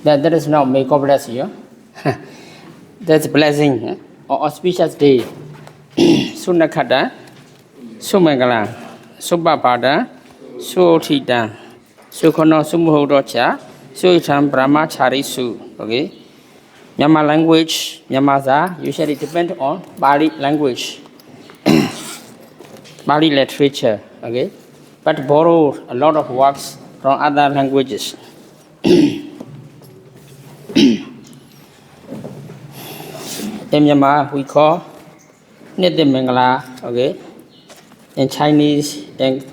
That is not may God bless you. That's blessing or auspicious day. Sunakata, Sumangala, Subapada, Suotita, Sukono Sumuhodocha, Suitam Brahma Charisu. Okay. Myanmar language, Myanmar usually depend on Bali language, Bali literature. Okay. But borrow a lot of works from other languages. In Myanmar, we call Nidhi Mangala, okay? In Chinese, in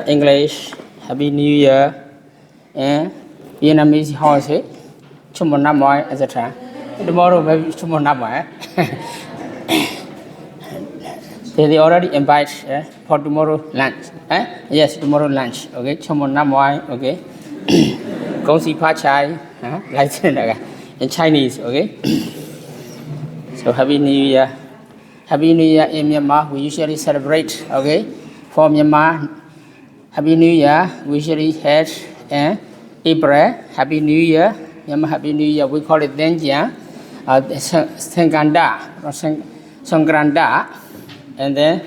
English, Happy New Year, and Vietnamese, how is it? Chumonamoy, etc. Tomorrow, maybe Chumonamoy. They already invite for tomorrow lunch. Yes, tomorrow lunch, okay? Chumonamoy, okay? Gongsi Pa Chai, like that, in Chinese, okay? So Happy New Year. Happy New Year in Myanmar, we usually celebrate, okay? For Myanmar, Happy New Year, we usually had April, Happy New Year. Myanmar Happy New Year, we call it Denjiang, Senganda, or Songranda. And then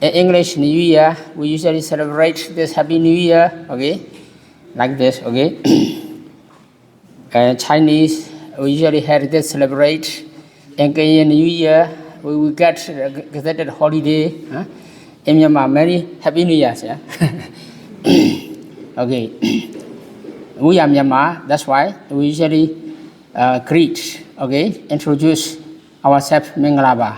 in English New Year, we usually celebrate this Happy New Year, okay? Like this, okay? Chinese, we usually had this celebrate. In Kenyan New Year, we will get gazetted holiday. In Myanmar, many Happy New Years. Yeah? Okay. We are Myanmar, that's why we usually greet, okay, introduce ourselves Mangalaba.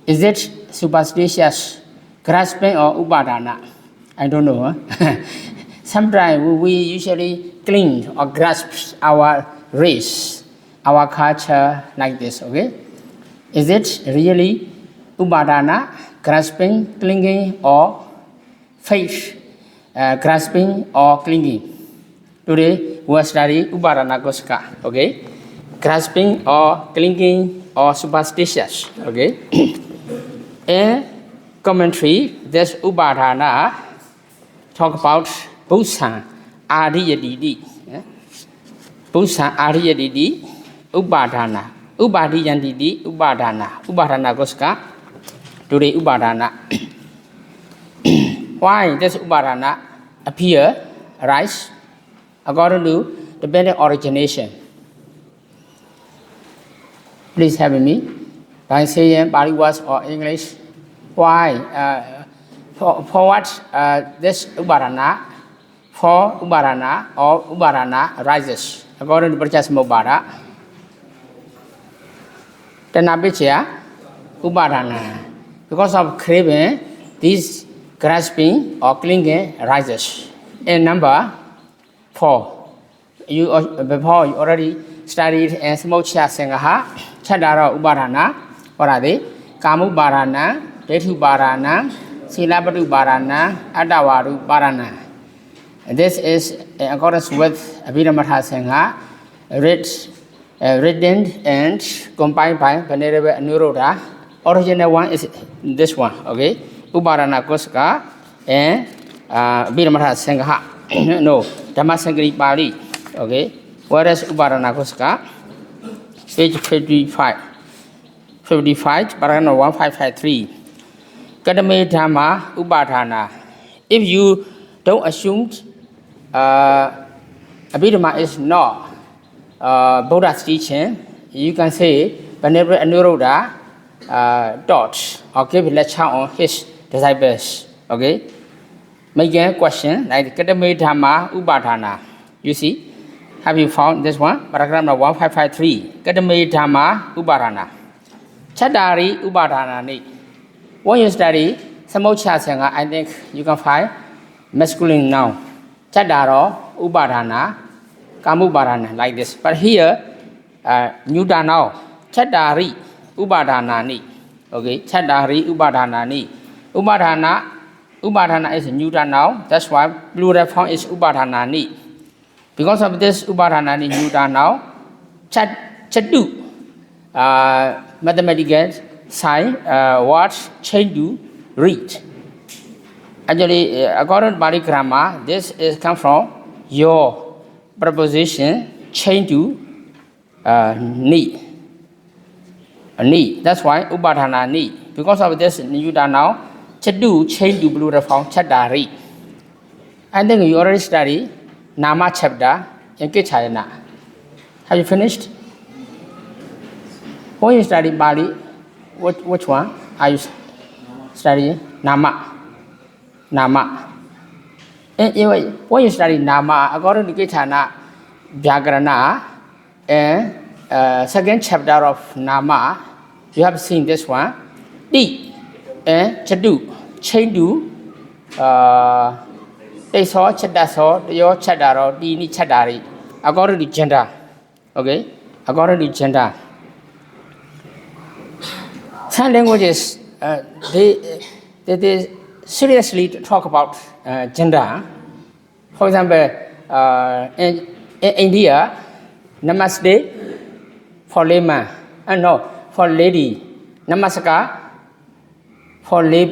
Is it superstitious, grasping or upadana? I don't know. Sometimes we usually cling or grasp our race, our culture like this, okay? Is it really upadana, grasping, clinging, or faith, grasping or clinging? Today we will study upadana koska, okay? Grasping or clinging or superstitious, okay? In commentary, this upadana talk about Buddha Adiyadidi. Buddha Adiyadidi. Upadana, Ubadiyandidi, Upadana Goska, today Upadana. Why does Upadana appear, arise, according to the better origination? Please help me by saying Bali words or English. Why? For what this Upadana, for Upadana or Upadana rises, according to Prachas Mobara. Tenabichya, upadana. Because of craving, this grasping or clinging rises. In number 4, before you already studied in Smocha Sangaha, Chadara upadana, what are they? Kamu barana, Detu barana, Silabadu barana, Adawaru barana. This is in accordance with Abhidhamma Sangha, written and compiled by Venerable Anuruddha. Original one is this one, okay? Upadana Koska and Abhidhamma Sangha. No, Dhammasangari Pali, okay? What is Upadana Koska? Page 55. 55, paragraph 1553. Kadame Dhamma Upadana. If you don't assume Abhidhamma is not Buddha's teaching, you can say Venerable Anuruddha taught or gave a lecture on his disciples. Okay? Make a question like Kadame Dhamma Upadana. You see? Have you found this one? Paragraph number 1553. Kadame Dhamma Upadana. Chadari Upadana ni. When you study Samocha Sangha, I think you can find masculine noun. Chadaro Upadana, Kamupadana, like this. But here, neuter noun. Chadari Upadana ni. Okay, Chadari Upadana ni. Upadana is a neuter noun. That's why plural form is Upadana ni. Because of this Upadana ni neuter noun, Chadu. Mathematical sign, words change to read. Actually, according to Bali grammar, this is come from your preposition chain to knee. A knee. That's why upadana knee. Because of this, you done now. Chadu chain to blue reform chadari. I think you already study Nama chapter in Kichayana. Have you finished? When you study Bali, which one are you studying? Nama. And when you study Nama, according to Kichana, Byagrana, and second chapter of Nama, you have seen this one. D and Chadu, Chandu, they saw Chadaso, your Chadaro, Dini Chadari, according to gender. Okay? According to gender. Some languages, they seriously talk about gender. For example, in India, Namaste for layman, for lady, Namaskar for lay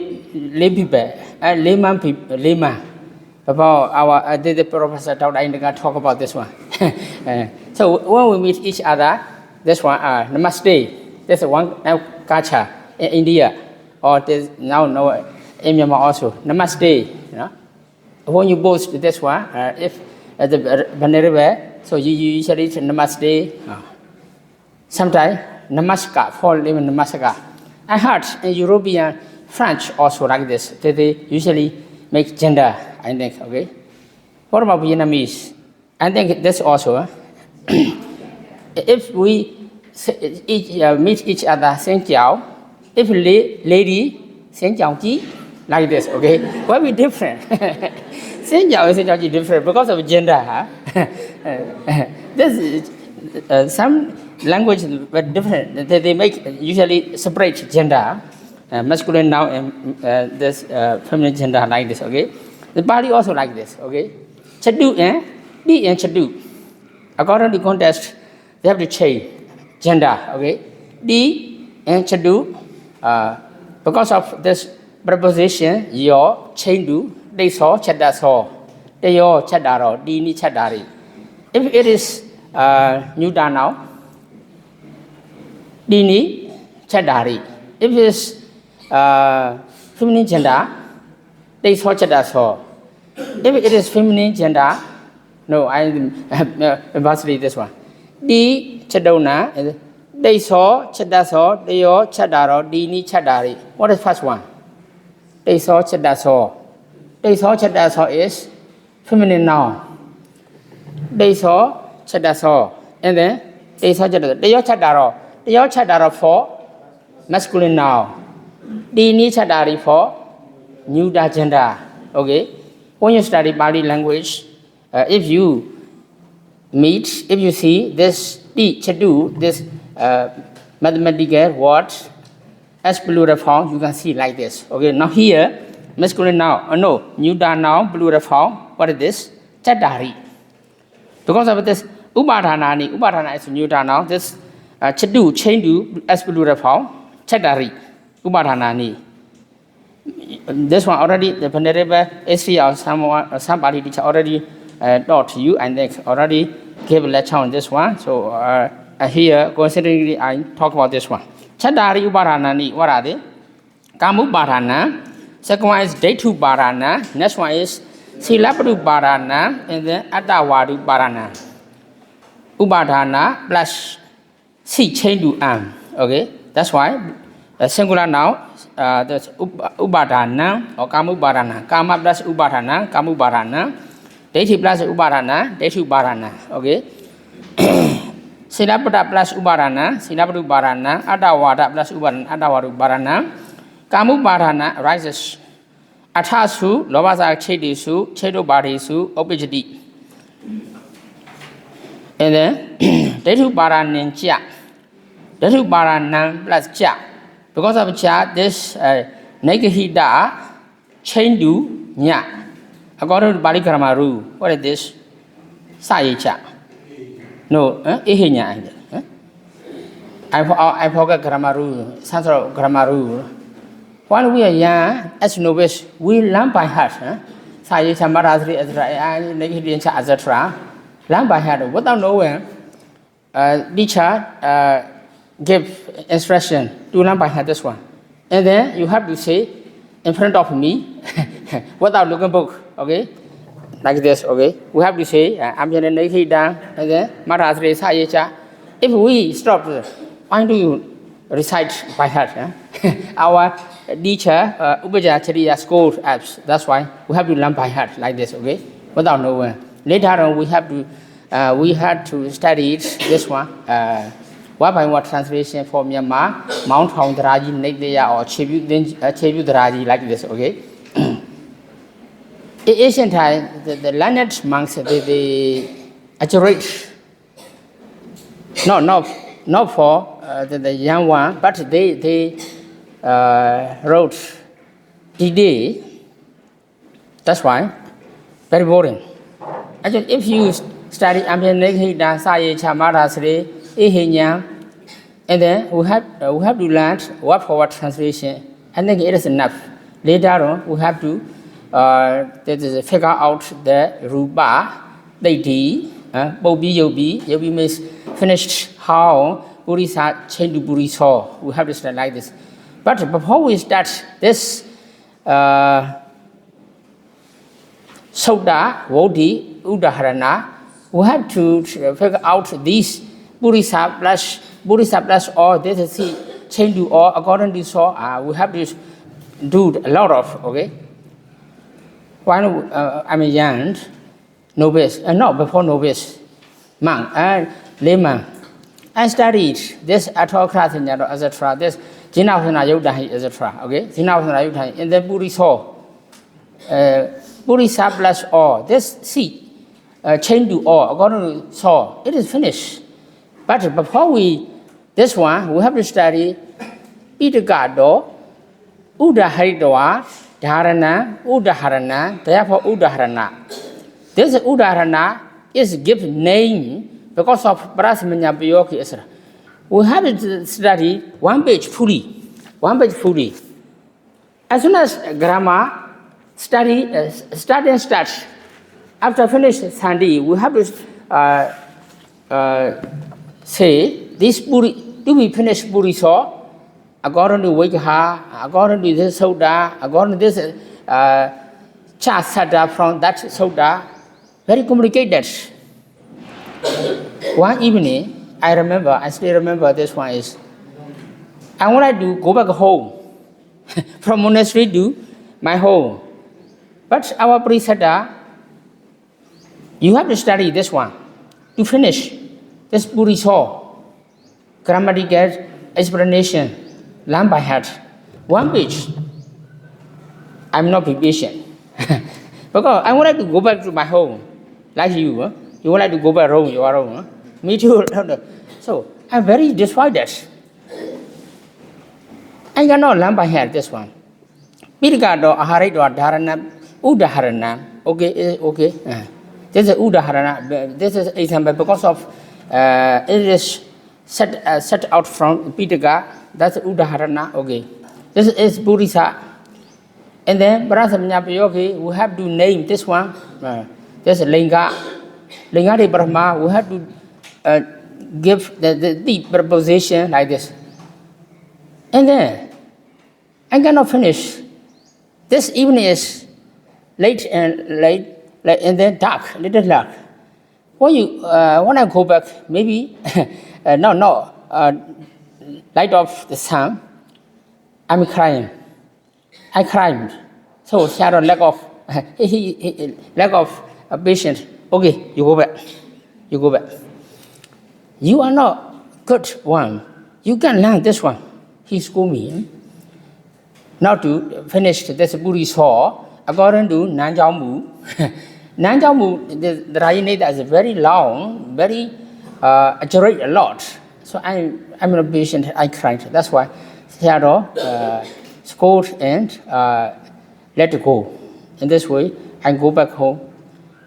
people, layman. About our the professor Dr. Indiga talk about this one. So when we meet each other, this one Namaste. There's one culture in India, or there's now in Myanmar also. Namaste. You know? When you boast this one, if the venerable, so you usually say Namaste. Sometimes Namaskar, for even Namaskar. I heard in European French also like this. They usually make gender, I think, okay? What about Vietnamese? I think this also. If we meet each other, Xin Jiao. If lady, Xin Jiao Ji, like this, okay? Why we different? Xin Jiao and Xin Jiao Ji different because of gender, huh? This some language but different. They make usually separate gender, masculine now and this feminine gender like this, okay? The body also like this, okay? Chadu and D and Chadu. According to context, they have to change gender, okay? D and Chadu, because of this preposition, yo, Chandu, they saw, Chada saw, they yo, Chadaro, D ni Chadari. If it is new done now, D ni Chadari. If it is feminine gender, they saw Chada saw. If it is feminine gender, no, I emphasizing this one. D Chadona, they saw Chadaso, they yo Chadaro, Dini Chadari. What is first one? They saw Chadaso. They saw Chadaso is feminine noun. They saw Chadaso. And then they saw Chadaso. They yo Chadaro. They yo Chadaro for masculine noun. Dini Chadari for new gender. Okay? When you study Bali language, if you meet, if you see this Chadu, this mathematical word as plural form, you can see like this. Okay, now here, masculine noun, neuter noun, plural form, what is this? Chadari. Because of this, upadana is neuter noun, this Chadu, chandu, as plural form, Chadari, upadana. This one already, the venerable history or somebody teacher already taught you, and they already gave a lecture on this one. So here, considering I talk about this one. Chadari upadana, what are they? Kamu upadana. Second one is Daitu upadana. Next one is Silapadu upadana, and then Adawadu upadana. Upadana plus C chain to am. Okay, that's why singular now. That's upadana or kamu upadana. Kama plus upadana, kamu upadana. Daitu plus upadana, Daitu upadana. Okay. Silapada plus upadana, Silapadu upadana. Adawada plus upadana, Adawadu upadana. Kamu upadana rises. Athasu, Lovasa Chedisu, Chedo Badisu, Opijadi. And then Daitu upadana Chia. Daitu upadana plus Chia. Because of Cha, this Negahida Chandu Nya. According to Bali Grammar rule, what is this? Sayicha. No, Ehinya. I forgot grammar rule, Sanskrit grammar rule. While we are young, as novice, we learn by heart. Sayicha Marazri, etc., Negahidincha, etc. Learn by heart without knowing. teacher give instruction to learn by heart this one. And then you have to say in front of me without looking book, okay? Like this, okay? We have to say, I'm going to down, and then Maharaj sa yecha. If we stop, why do you recite by heart? Our teacher, Upajachariya school apps, that's why we have to learn by heart like this, okay? Without knowing. Later on, we had to study it, this one. What by what translation for Myanmar, Mount Hong Daraji, Negdeya, or Chebu Daraji, like this, okay? In ancient time, the learned monks, they adjurate, not for the young one, but they wrote today. That's why, very boring. Actually, if you study Amyanekhi, Saye, Chamarasre, Ehinyam, and then we have to learn word for word translation. I think it is enough. Later on, we have to figure out the rupa, deity, bobi yobi. Yobi means finished how Burisa change to Buriso. We have to start like this. But before we start this Soda, Vodi, Udaharana, we have to figure out these Burisa plus or this is change to or according to so. We have to do a lot of, okay? When I'm young, novice, not before novice, monk and layman. I studied this autocrat in etc. This Jinavana Yodahi, etc. Okay, Jinavana Yodahi in the Buriso. Burisa plus or this C change to or according to so. It is finished. But before this one, we have to study Idagado, Udaharidwa, Dharana, Udaharana, therefore Udaharana. This Udaharana is given name because of Brasmanya Biyoki, etc. We have to study one page fully. As soon as grammar study and start, after finish Sunday, we have to say this Puri, to be finished Puriso, according to Wikaha, according to this soda, according to this chasada from that soda, very complicated. One evening, I still remember this one is, I wanted to go back home, from monastery to my home. But our priest said, you have to study this one, to finish this Puriso, grammatical explanation. Learn by heart. One page. I'm not patient. Because I wanted to go back to my home. Like you. Huh? You wanted to go back home, you are home. Huh? Me too. So I'm very disappointed. I cannot learn by heart this one. Mirgado Aharido Dharana Udaharana. Okay. This is Udaharana. This is example because of it is set out from Pitaga. That's Udaharana, okay. This is Burisa. And then Brasamanya Yogi, we have to name this one. This is Linga. Linga de Brahma, we have to give the deep preposition like this. And then I cannot finish. This evening is late and then dark, little dark. When I go back, maybe light of the sun, I'm crying. I cried. So shadow lack of patience. Okay, you go back. You are not good one. You can learn this one. He schooled me. Now to finish this Buddhi saw, according to Nanjiao Nanjiao, the Rajineda is very long, very accurate a lot. So I'm not patient, I cried. That's why Shadow scolded and let it go. In this way, I go back home.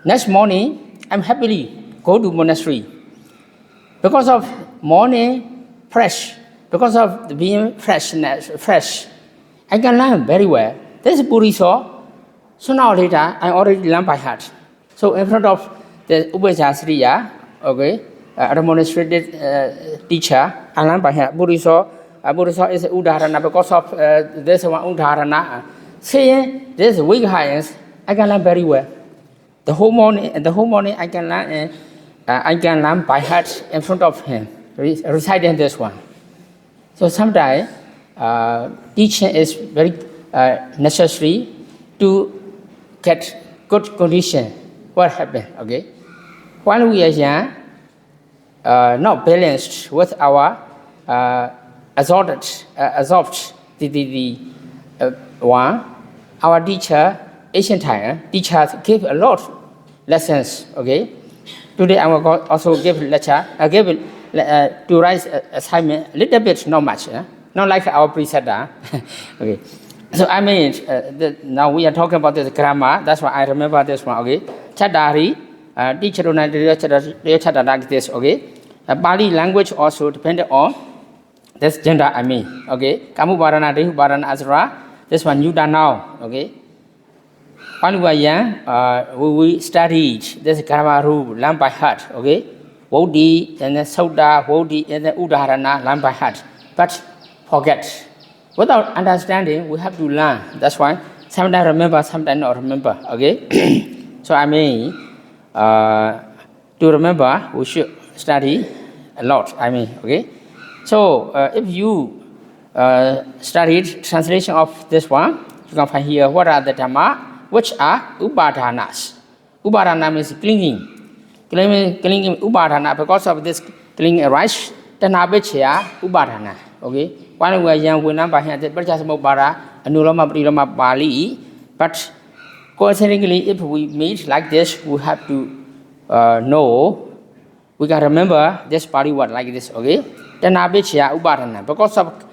Next morning, I'm happily go to monastery. Because of morning fresh, because of being fresh, I can learn very well. This is Buddhi saw. So now later, I already learn by heart. So in front of the Upajasriya, okay, demonstrated teacher. I learned by him. Buddhism is udarana because of this one udarana. Saying this weak highest, I can learn very well. The whole morning I can learn by heart in front of him, reciting this one. So sometimes teaching is very necessary to get good condition. What happened? Okay, while we are young, not balanced with our absorbed the one. Our teacher, ancient time, teachers give a lot of lessons. Okay, today I will also give lecture. I give to write assignment a little bit, not much, not like our preceptor. Okay, so I mean now we are talking about this grammar. That's why I remember this one. Okay, Chadari, teacher on chapter like this. Okay, Bali language also depended on this gender. I mean, okay, Kamu Barana, Dehu Barana Azra. This one you done now. Okay. When we were young, we studied this grammar rule, learn by heart. Okay. Wodi and then Soda, Wodi and then Udarana, learn by heart. But forget. Without understanding, we have to learn. That's why sometimes remember, sometimes not remember. Okay. So I mean, to remember, we should study a lot. I mean, okay. So if you studied translation of this one, you can find here what are the dhamma, which are upadanas. Upadana means clinging. Clinging upadana, because of this clinging arise, tanabichya upadana. Okay. When we are young, we number here that Bajasmobara, Anulama Prilama Bali. But coincidentally, if we meet like this, we have to know, we can remember this Pali word like this. Okay. Tanabichya upadana. Because of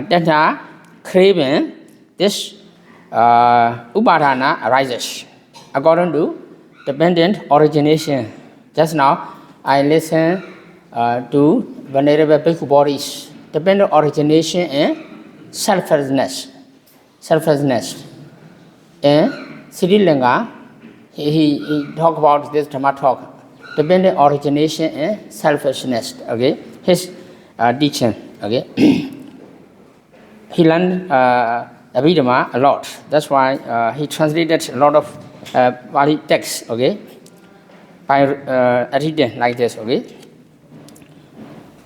Tana craving, this upadana arises according to dependent origination. Just now, I listened to Venerable Bhikkhu Boris. Dependent origination and selflessness. Selflessness. And Sri Lanka, he talked about this Dhamma talk. Dependent origination and selfishness. Okay, his teaching. Okay. He learned Abhidhamma a lot. That's why he translated a lot of Pali texts, okay, by reading like this, okay.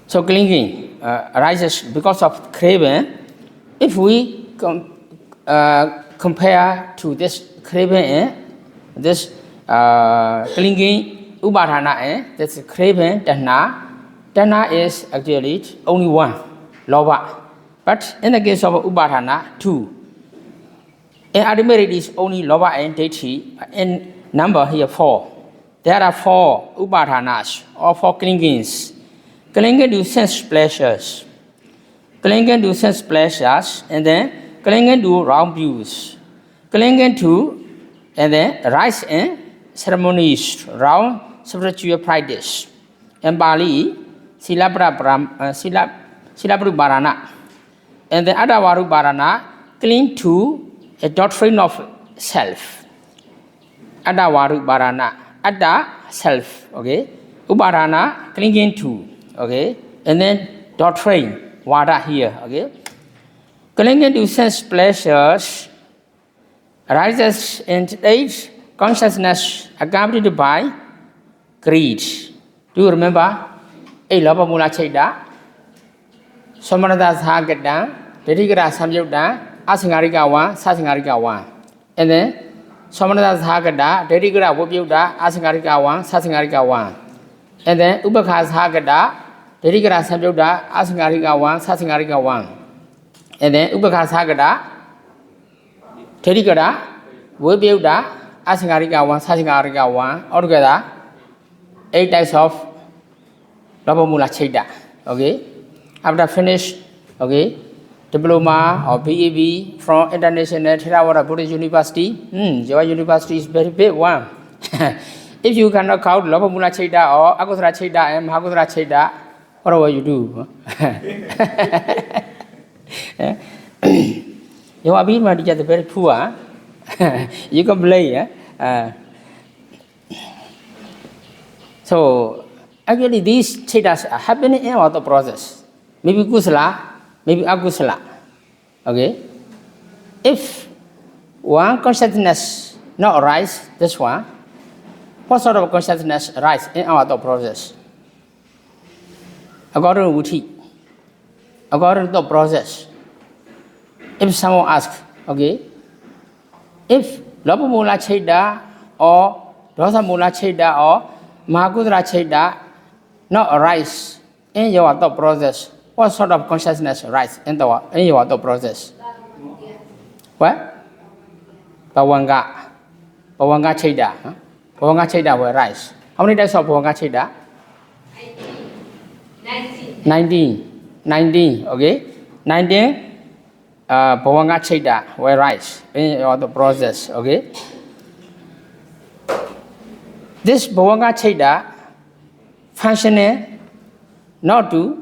So clinging arises because of craving. If we compare to this craving, this clinging upadana, this craving dana is actually only one, lobha. But in the case of upadana, two. In ultimate it is only lobha and deity. In number here, four. There are four upadanas, or four clingings. Clinging to sense pleasures. Clinging to sense pleasures, and then clinging to wrong views. Clinging to, and then rites and ceremonies, wrong spiritual practice. In Bali, Silaprubarana. And the Adavaru Barana cling to a doctrine of self. Adavaru Barana, Ada self, okay. Ubarana clinging to, okay. And then doctrine, Vada here, okay. Clinging to sense pleasures arises in today's consciousness accompanied by greed. Do you remember? A lava mula cheda. Somanada Hagada, Dedigra Samyuda, Asingarika one, Sasingarika one. And then Somanada Hagada, Dedigra Wobuda, Asingarika one, Sasingarika one. And then Ubakas Hagada, Dedigra Samyuda, Asingarika one, Sasingarika one. And then Ubakas Hagada, Dedigra, Wobuda, Asingarika one, Sasingarika one. Altogether, 8 types of Labamula Cheda. Okay. After finish, okay, diploma or BEB from International Theravada Buddhist University, your university is very big one. If you cannot count Lopamula Cheda or Agosra Cheda and Magosra Cheda, what will you do? You are being very poor. You can play. So, Actually, these chetas are happening in our thought process. Maybe kusala, maybe akusala. Okay? If one consciousness not arise, this one, what sort of consciousness arise in our thought process? According to Wuti, according to the process, if someone asks, okay, if Lapa Mula Cheda or Dosa Mula Cheda or Mahakudra Cheda not arise in your thought process, what sort of consciousness arise in your thought process? What? Pawanga Cheda. Huh? Pawanga Cheda will rise. How many types of Pawanga Cheda? 19. Okay? 19. Pawanga Cheda will rise in your thought process. Okay? This Pawanga Cheda functioning not to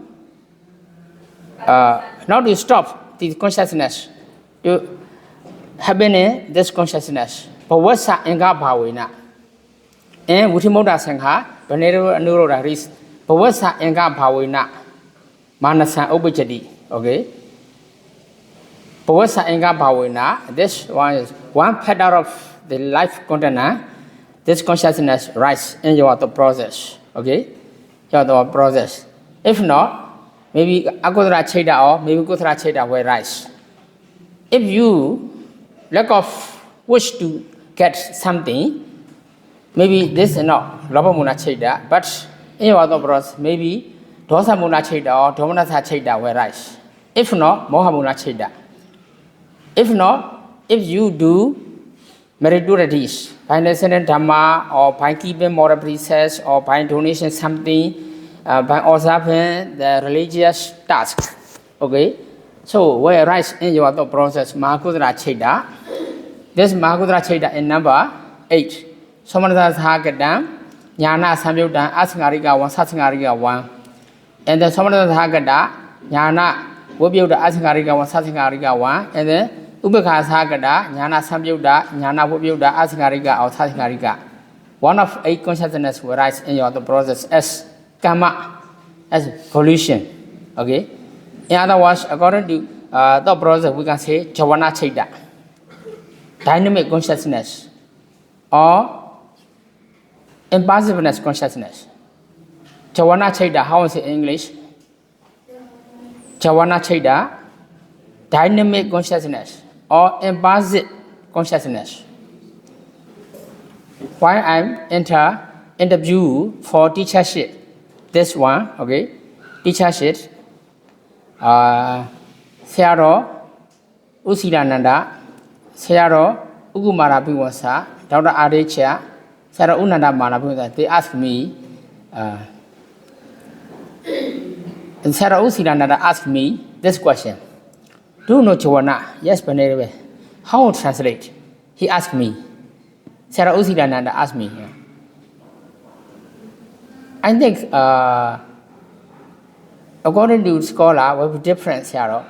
stop the consciousness, to happening this consciousness. Pawasa Enga Bhavina. And Vutimoda Sangha, Venero Neurodaris, Pawasa Enga Bhavina, Manasa Obijadi. Okay? Pawasa Enga Bhavina, this one is one pedal of the life container. This consciousness rise in your thought process. Okay? Your thought process. If not, maybe Akodra Cheda or maybe Kutra Cheda will rise. If you lack of wish to get something, maybe this is not Lapa Muna Cheda, but in your thought process, maybe Dosa Muna Cheda or Domanasa Cheda will rise. If not, Moha Muna Cheda. If not, if you do meritorities, by listening Dhamma or by keeping moral precepts or by donation something, by observing the religious task. Okay? So, where arise in your thought process, Mahakudra Cheda. This Mahakudra Cheda in number 8. Somanasa Hagadam, Yana Samyudan, Asingariga 1, Sasingariga 1. And then Somanasa Hagada, Yana Wubuda Asingariga 1, Sasingariga 1. And then Ubeka Sagada, Yana Samyuda, Yana Wubuda, Asingariga or Sasingariga. One of 8 consciousness will rise in your thought process as karma, as pollution. Okay? In other words, according to the process, we can say Javana Cheda, dynamic consciousness, or impassiveness consciousness. Javana Cheda, how is it in English? Javana Cheda, dynamic consciousness, or impassive consciousness. While I'm interview for teachership, this one, okay, teachership, Sayaro Usilananda, Sayaro Ugumara Biwasa, Dr. Adecha, Sayaro Unanda Manabuda, they asked me, and Sayaro Usilananda asked me this question. Do you know Chawana? Yes, but anyway. How to translate? He asked me. Sayaro Usilananda asked me. I think, according to scholar, we have different Sayaro.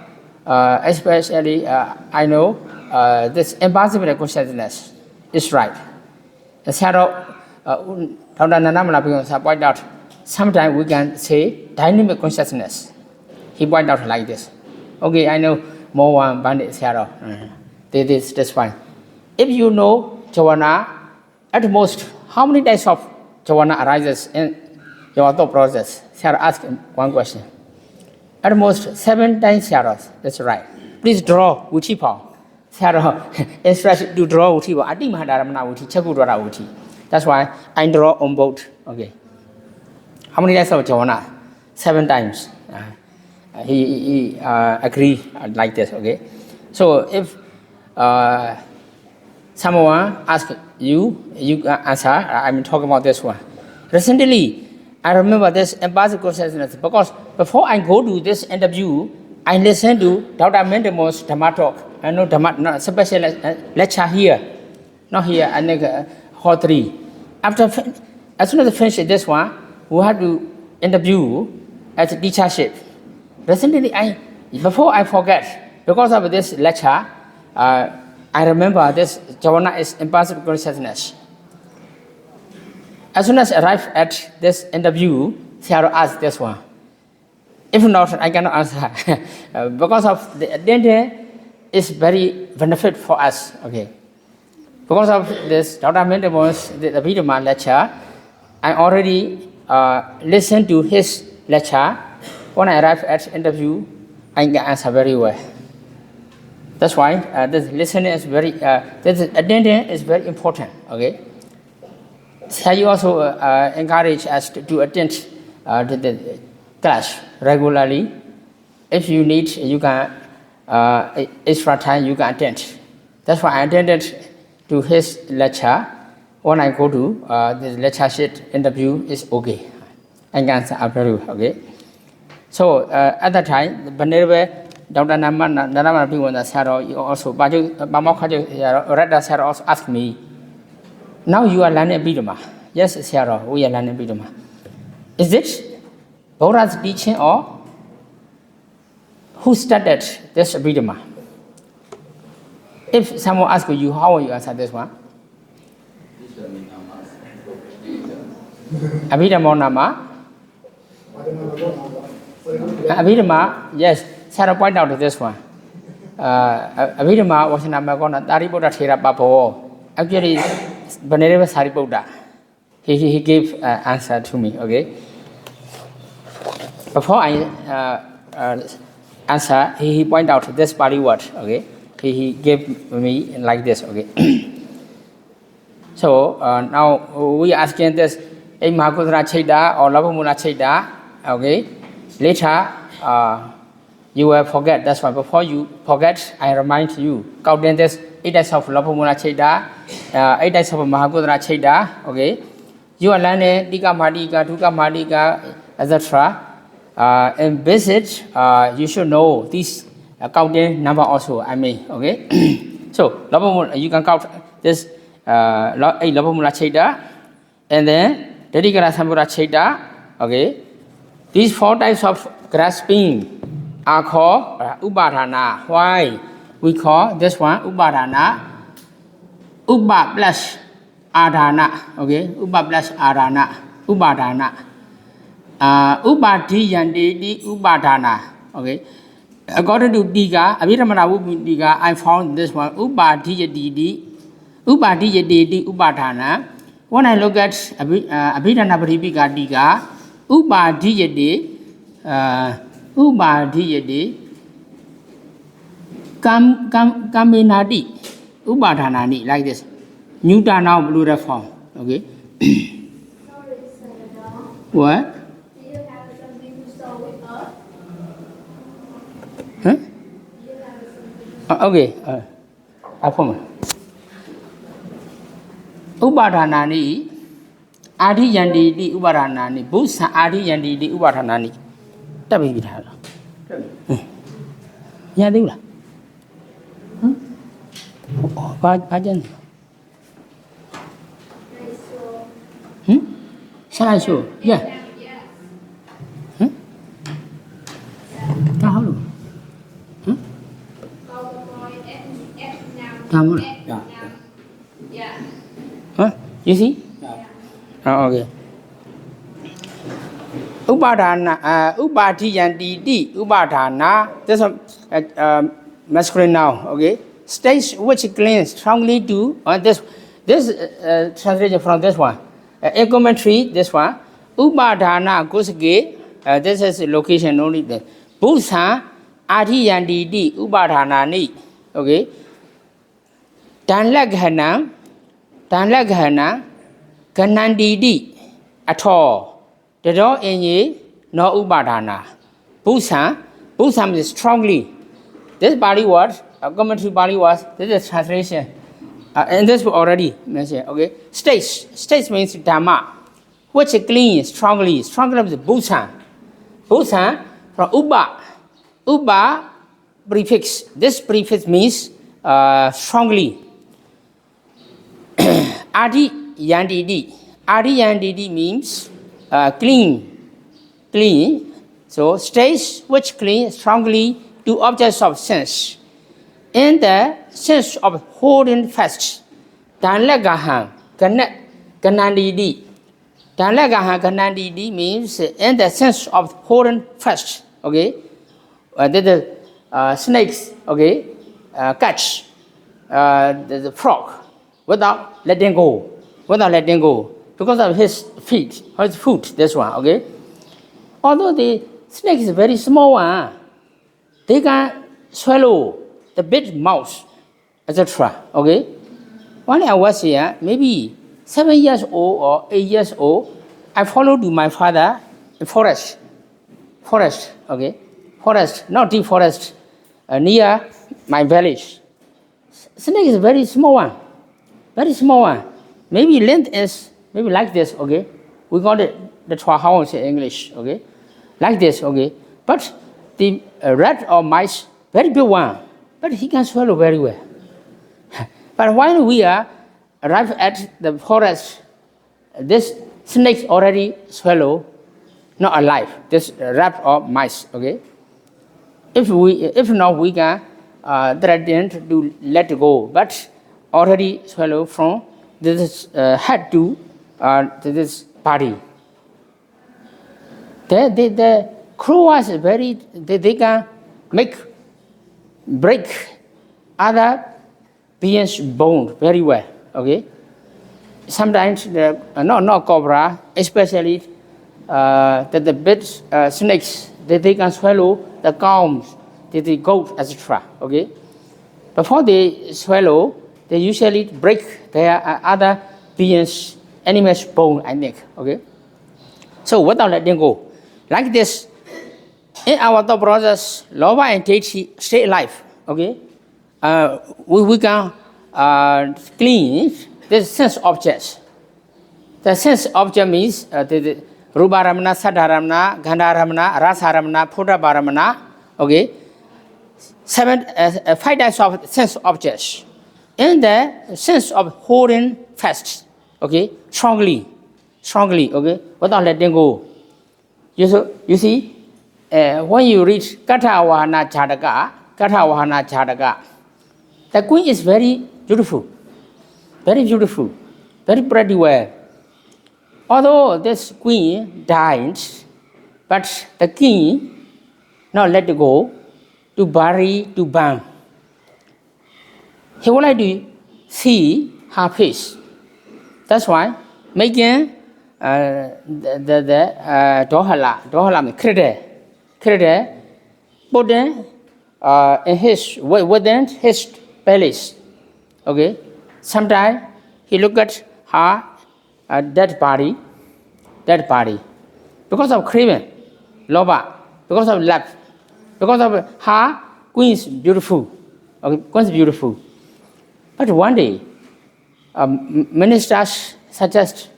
Especially, I know this impossible consciousness is right. The Sayaro, Dr. Nanamala pointed out, sometimes we can say dynamic consciousness. He pointed out like this. Okay, I know more one bandit Sayaro. That's fine. If you know Chawana, at most, how many types of Chawana arises in your thought process? Sayaro asked one question. At most 7 times Sayaro. That's right. Please draw Wuti Pao. Sayaro instructed to draw Wuti Pao. Adi Mahadaramana Wuti, Chakudwara Wuti. That's why I draw on both. Okay. How many types of Chawana? 7 times. He agree like this. Okay. So if someone asks you answer. I'm talking about this one. Recently, I remember this impossible consciousness because before I go to this interview, I listen to Dr. Mendemo's Dhamma talk. I know Dhamma, not special lecture here, not here. I think hall 3. As soon as I finish this one, we have to interview at the teachership. Recently, before I forget, because of this lecture, I remember this Javana is impossible consciousness. As soon as I arrived at this interview, Sarah ask this one. If not, I cannot answer. Because of the attendance is very benefit for us. Okay. Because of this, Dr. Mendemo's the Abhidhamma lecture, I already listened to his lecture. When I arrived at interview, I can answer very well. That's why this listening is very, this attendance is very important. Okay. So you also encourage us to attend to the class regularly. If you need, you can extra time you can attend. That's why I attended to his lecture. When I go to the lecture sheet interview is okay. I can answer very well. Okay. So at that time, whenever Dr. Narama you also, Radha Sarah also asked me, now you are learning Abhidhamma. Yes, Sarah, we are learning Abhidhamma. Is it Buddha's teaching or who started this Abhidhamma? If someone asks you, how will you answer this one? Abhidhamma Nama? Abhidhamma, yes, Sarah point out this one. Abhidhamma was Namakona, Taribuddha Thera Papo. Actually, Banera Saribuddha. He gave answer to me, okay? Before I answer, he point out this body word, okay? He gave me like this, okay? So now we asking this, Mahakudra Cheda or Lavamuna Cheda, okay? Later, you will forget. That's why before you forget, I remind you. Count this 8 days of Lavamuna Cheda, 8 days of Mahakudra Cheda, okay? You are learning Dika Madika, Duka Madika, etc. And basic, you should know this counting number also, I mean, okay? So, you can count this 8 Lavamuna Cheda, and then Dedikara Samura Cheda, okay? These 4 types of grasping are called upadana. Why? We call this one upadana. Upa plus adana. Okay? Upa plus adana. Upadana. Upadiyandidi upadana. Okay? According to Diga, Abhidhamma Diga, I found this one upadiyadidi. Upadiyadidi upadana. When I look at Abhidhamma Diga, Upadiyade, Kamenadi, Upadhanani, like this. Neuter now blue form. Okay. Sorry, Senator. What? Do you have something to show with us? Huh? Do you have something to Okay. Apoma. Upadhanani. Adi Yandi di Ubaranani, Busa Adi Yandi di Ubaranani. Tabi Vidhala. Yadula. Pajan. Shall I show? Yeah. How? Yeah. Huh? You see? Oh, okay. Upadana, Upadiyandidi, Upadana. This is masculine now. Okay. States which cling strongly to this translation from this one. A commentary, this one. Upadana Gosge. This is location only. There. Busa Adiyandidi, Upadana ni. Okay. Tanlaghana. Ganandidi at all. The door in ye no upadana. Busa means strongly. This body word, commentary body was, this is translation. And this already mentioned, okay? States means Dhamma, which clean strongly. Strongly means Busa. Busa from Uba. Uba prefix. This prefix means strongly. Adi Yandidi. Adi Yandidi means clean. So states which cling strongly to objects of sense. In the sense of holding fast. Danlagahan, Ganandidi. Danlagahanganandi means in the sense of holding fast. Okay, the snakes. Okay, catch the frog without letting go, because of his feet, his foot. This one. Okay, although the snake is very small one, they can swallow the big mouse, etc. Okay, when I was here, maybe 7 years old or 8 years old, I followed my father in forest, okay, forest, not deep forest, near my village. Snake is very small one. Maybe length is maybe like this, okay. We call it the house in English, okay, like this, okay. But the rat or mice, very big one, but he can swallow very well. But while we are arrived at the forest, this snake already swallow, not alive. This rat or mice, okay. If not, we can threaten to let go, but already swallow from this head to this body. The crows is very. They can break other beings' bone very well. Okay. Sometimes not cobra, especially the big snakes, they can swallow the gums, the goat, etc. Okay. Before they swallow, they usually break their other beings' animals' bone, I think. Okay. So without letting go, like this, in our top brothers, Lova and Deity stay alive. Okay. We can clean the sense objects. The sense object means the Rubaramana, Sadharamana, Gandharamana, Rasaramana, Photabaramana. Okay, 5 types of sense objects. In the sense of holding fast, okay, strongly, okay, without letting go. You see, when you read Katha Vahana Chadaka, the queen is very beautiful, very pretty well. Although this queen died, but the king not let go to bury, to burn. He would like to see her face. That's why making the dohala means cradle, put in his within his palace. Okay. Sometimes he look at her dead body, because of craving, loba, because of love, because of her queen's beautiful. Okay, queen's beautiful. But one day, ministers suggest,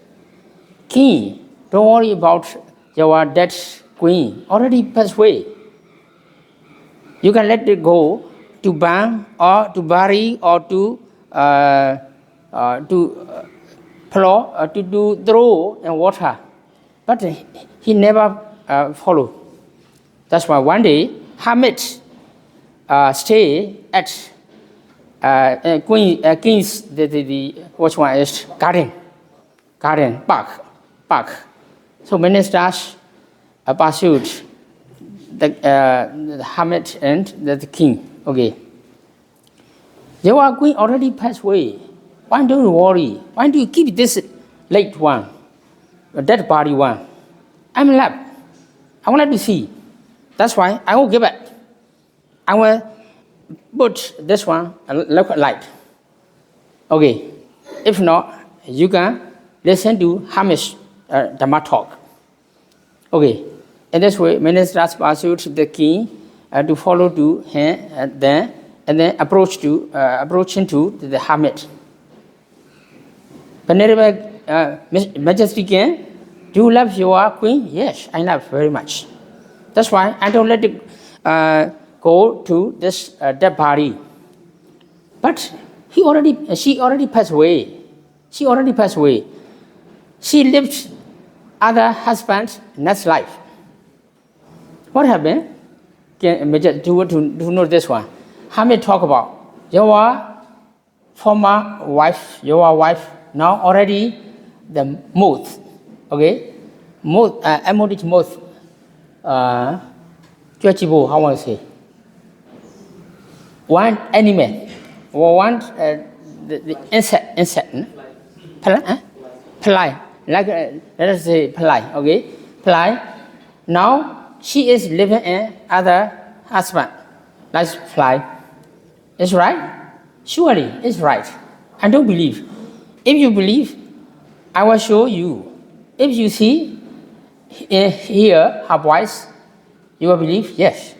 king, don't worry about your dead queen, already passed away. You can let it go to burn or to bury or to plow, to do throw in water. But he never followed. That's why one day, hermit stay at king's which one is garden, park. So ministers pursued the hermit and the king. Okay. Your queen already passed away. Why don't you worry? Why do you keep this late one, a dead body one? I'm alive. I want to see. That's why I will give it. I will put this one look light. Okay. If not, you can listen to hermit's Dhamma talk. Okay. In this way, ministers pursued the king to follow to him, and then approaching to the hermit. Venerable Majesty King, do you love your queen? Yes, I love very much. That's why I don't let it go to this dead body. But she already passed away. She lived other husband's next life. What happened? To know this one. Hermit talk about your former wife, now already the moth. Okay, most emotive most judgeable, how I say, one animal or one the insect fly, like let us say fly, okay, fly. Now she is living in other husband, like fly. It's right? Surely it's right. I don't believe. If you believe, I will show you. If you see, hear her voice, you will believe, yes.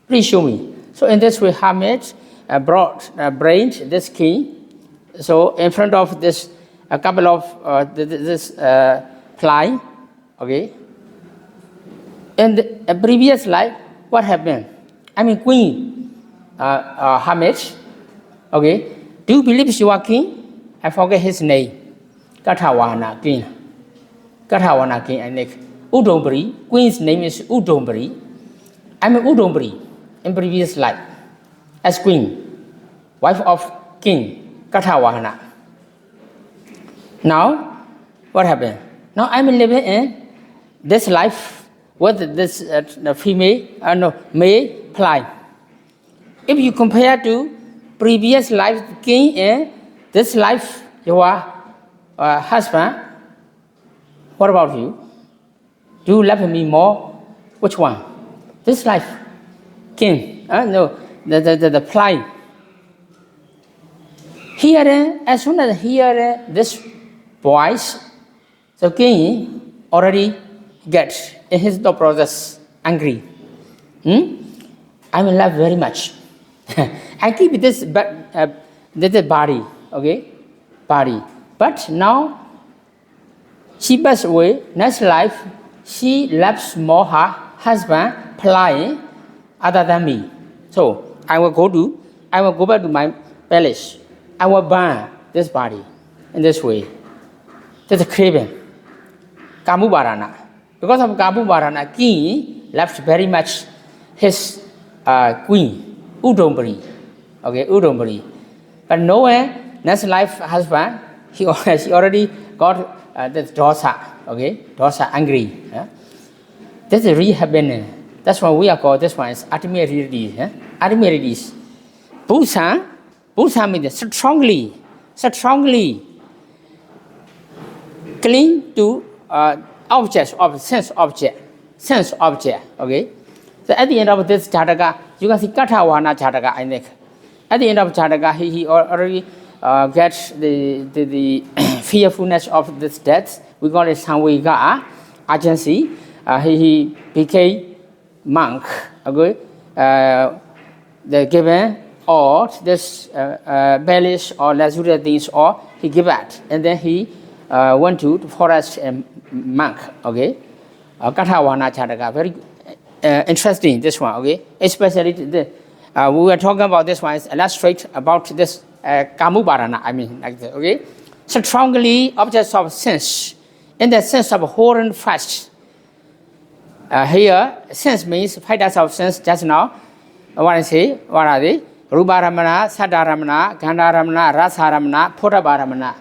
Please show me. So in this way, Hamid brought brain this key. So in front of this, a couple of this fly, okay. In the previous life, what happened? I mean, Queen Hamid, okay. Do you believe she was king? I forget his name. Kathawana king. Kathawana king, I think. Udombri. Queen's name is Udombri. I'm Udombri in previous life as queen, wife of king Kathawana. Now, what happened? Now I'm living in this life with this female, male fly. If you compare to previous life king and this life your husband, what about you? Do you love me more? Which one? This life king? No, the fly. Here, as soon as hear this voice, so king already gets in his thought process angry. I will love very much. I keep this body, okay, body. But now she passed away. Next life, she loves more her husband flying other than me. So I will go back to my palace. I will burn this body in this way. That's a craving. Kamubarana. Because of Kamubarana, king loves very much his queen, Udombri. Okay, Udombri. But nowhere, next life husband, she already got this daughter. Okay, daughter angry. Yeah? That's a real happening. That's why we are called this one is ultimate reality. Yeah? Ultimate reality. Buddha means strongly cling to objects of sense object. Okay. So at the end of this Jataka, you can see Kathawana Jataka, I think. At the end of Jataka, he already gets the fearfulness of this death. We call it Samvega agency. He became monk. Okay. The given or this bellish or luxurious things, or he give it, and then he went to the forest and monk. Okay. Kathawana Jataka, very interesting, this one, okay? Especially we were talking about this one, is illustrate about this Kamubarana, I mean, like that, okay? Strongly objects of sense, in the sense of whole and fast. Here, sense means fighters of sense just now. What I say, what are they? Rubaramana, Sadaramana, Gandharamana, Rasaramana, Potabaramana.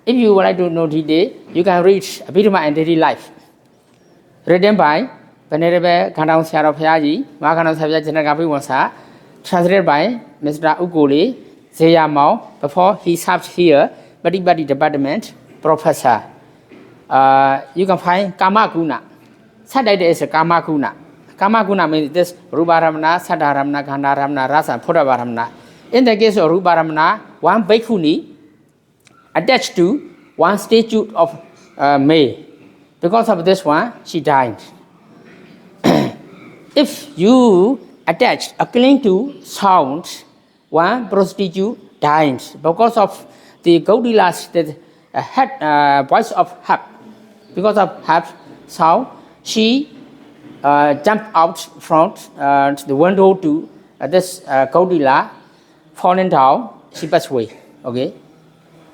If you would like to know detail, you can read Abhidhamma and Daily Life. Written by Venerable Kandang Siaro Pyaji, Makano Sabya Janagapi Wasa, translated by Mr. Ugoli Zeyamao, before he served here, Body Department Professor. You can find Kamakuna. Saturday is a Kamakuna. Kamakuna means this Rubaramana, Sadaramana, Gandharamana, Rasa, Potabaramana. In the case of Rubaramana, one bhikkhuni attached to one statue of May. Because of this one, she died. If you attach a cling to sound, one prostitute died. Because of the Goldilocks, the voice of harp. Because of harp sound, she jumped out from the window to this Goldilocks, falling down, she passed away. Okay.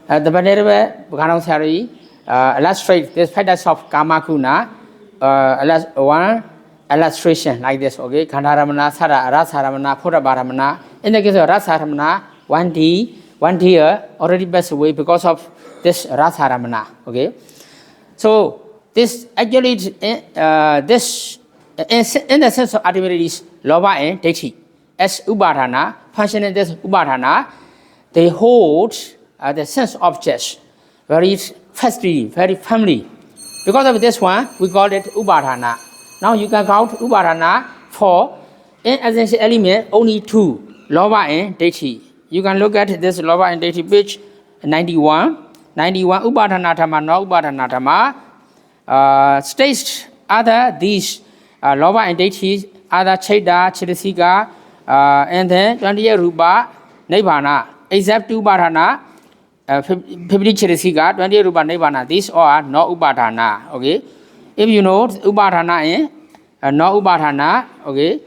The Venerable Bhagavad Sari illustrate this fighters of Kamakuna, one illustration like this, okay? Gandharamana, Rasaramana, Potabaramana. In the case of Rasaramana, one deer already passed away because of this Rasaramana, okay? So This actually, this in the sense of ultimately is loba and deity. As upadana, functioning this upadana, they hold the sense objects very fastly, very firmly. Because of this one, we call it upadana. Now you can count upadana for in essential element only two, loba and deity. You can look at this loba and deity page 91. 91 upadana dhamma, no upadana dhamma. States other these loba and deity, other cheda, chedasika, and then 28 rupa, nibbana, except upadana, 50 chedasika, 28 rupa, nibbana. These are no upadana. Okay, if you know upadana and no upadana, okay,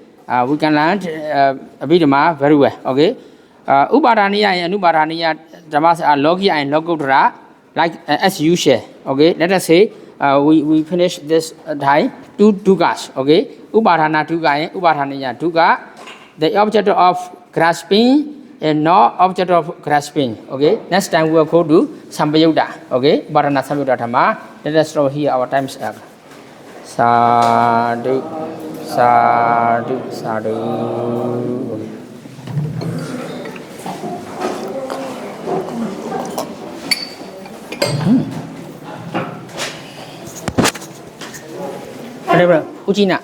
we can learn Abhidhamma very well. Okay, upadaniya and anupadaniya dhammas are logia and lokuttara, like as usual. Okay, let us say we finish this time two dugas. Okay, upadana duga and upadaniya duga, the object of grasping and no object of grasping. Okay, next time we will go to Sampayutta. Okay, upadana Sampayutta dhamma. Let us stop here. Our time is up. Sadhu, sadhu, sadhu. Whatever, Ujina.